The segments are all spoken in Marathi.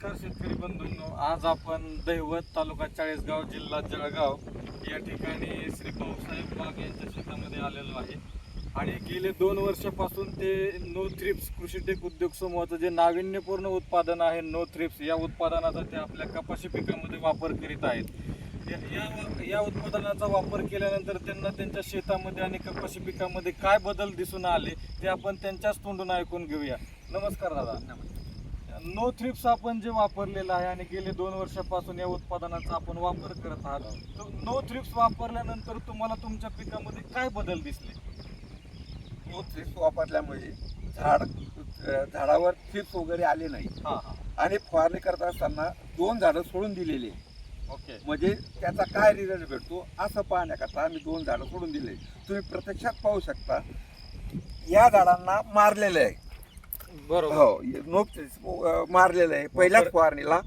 नमस्कार शेतकरी बंधूंनो, आज आपण दैवत तालुका चाळीसगाव जिल्हा जळगाव या ठिकाणी श्री भाऊसाहेब वाघ यांच्या शेतामध्ये आलेलो आहे. आणि गेले 2 वर्षापासून ते नो थ्रिप्स कृषीटेक उद्योग समूहाचं जे नाविन्यपूर्ण उत्पादन आहे नो थ्रिप्स या उत्पादनाचा ते आपल्या कपाशी पिकामध्ये वापर करीत आहेत. या उत्पादनाचा वापर केल्यानंतर त्यांना त्यांच्या शेतामध्ये आणि कपाशी पिकामध्ये काय बदल दिसून आले ते आपण त्यांच्याच तोंडून ऐकून घेऊया. नमस्कार दादा. नो थ्रिप्स आपण जे वापरलेलं आहे आणि गेले 2 वर्षापासून या उत्पादनाचा आपण वापर करत आहात, तर नो थ्रिप्स वापरल्यानंतर तुम्हाला तुमच्या पिकामध्ये काय बदल दिसले? नो थ्रिप्स वापरल्यामुळे झाडावर थ्रिप्स वगैरे आले नाही. आणि फवारणी करत असताना 2 झाडं सोडून दिलेले. ओके. म्हणजे त्याचा काय रिझल्ट भेटतो असं पाहण्याकरता आम्ही 2 झाडं सोडून दिले. तुम्ही प्रत्यक्षात पाहू शकता, या झाडांना मारलेलं आहे. बरोबर. हो, नो थ्रिप्स मारलेलं आहे पहिल्याच फवारणीला,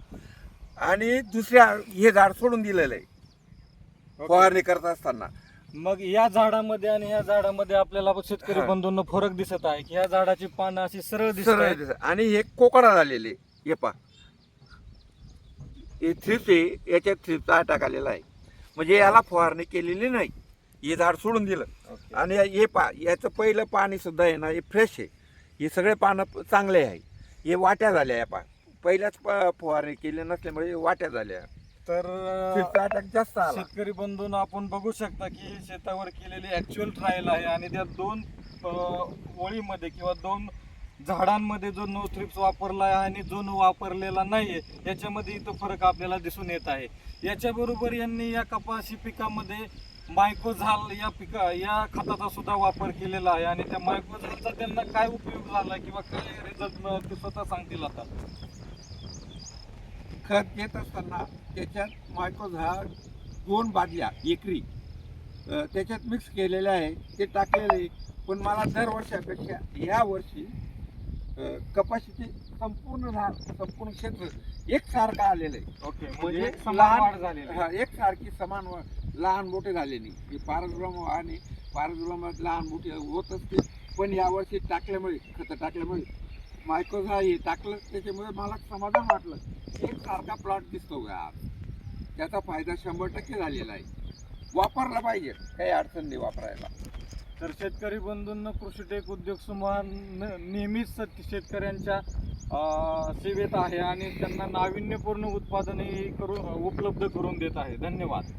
आणि दुसऱ्या हे झाड सोडून दिलेलं आहे फवारणी करत असताना. मग या झाडामध्ये आणि या झाडामध्ये आपल्याला शेतकरी बंधूंना फरक दिसत आहे की या झाडाची पानं अशी सरळ दिसत आणि हे कोकडा झालेले. हे पहा, हे थ्रिप्स आहे, याच्यात थ्रिप्सचा अटॅक आलेला आहे. म्हणजे याला फवारणी केलेली नाही, हे झाड सोडून दिलं. आणि हे पहा, याचं पहिलं पाणी सुद्धा आहे ना, हे फ्रेश आहे. हे सगळे पानं चांगले आहे. हे वाट्या झाल्या, पहा पहिल्याच फवारणी केली नसल्यामुळे वाट्या झाल्या. तर थ्रिप्सचा अटॅक जास्त आला. शेतकरी बंधूंना आपण बघू शकता की शेतावर केलेली ऍक्च्युअल ट्रायल आहे आणि त्या 2 ओळीमध्ये किंवा 2 झाडांमध्ये जो नो थ्रिप्स वापरला आहे आणि जो न वापरलेला नाहीये याच्यामध्ये इथं फरक आपल्याला दिसून येत आहे. याच्याबरोबर यांनी या कपाशी पिकामध्ये मायक्रोझाल या खताचा सुद्धा वापर केलेला आहे आणि त्या मायक्रोझालचा त्यांना काय उपयोग झाला किंवा काय रिझल्ट ते स्वतः सांगतील. आता खत घेत असताना त्याच्यात मायक्रोझाल 2 बादल्या एकरी त्याच्यात मिक्स केलेले आहे, ते टाकलेले आहे. पण मला दरवर्षापेक्षा या वर्षी कपाशीचे संपूर्ण झाड, संपूर्ण क्षेत्र एकसारखं आलेलं आहे. ओके. म्हणजे समान वाढ झालेली आहे. एकसारखी समान लहान मोठे झाले नाही. पारजुलाम आणि पारजुलामात लहान मोठे होत असते, पण यावर्षी टाकल्यामुळे, खतं टाकल्यामुळे, मायक्रोझाल हे टाकलं त्याच्यामुळे मला समाधान वाटलं. एकसारखा प्लॉट दिसतो का आज. त्याचा फायदा 100% झालेला आहे. वापरला पाहिजे, काही अडचण नाही वापरायला. तर शेतकरी बंधूंना कृषीटेक उद्योग समूह नेहमीच शेतकऱ्यांच्या सेवेत आहे आणि त्यांना नाविन्यपूर्ण उत्पादने उपलब्ध करून देत आहे. धन्यवाद.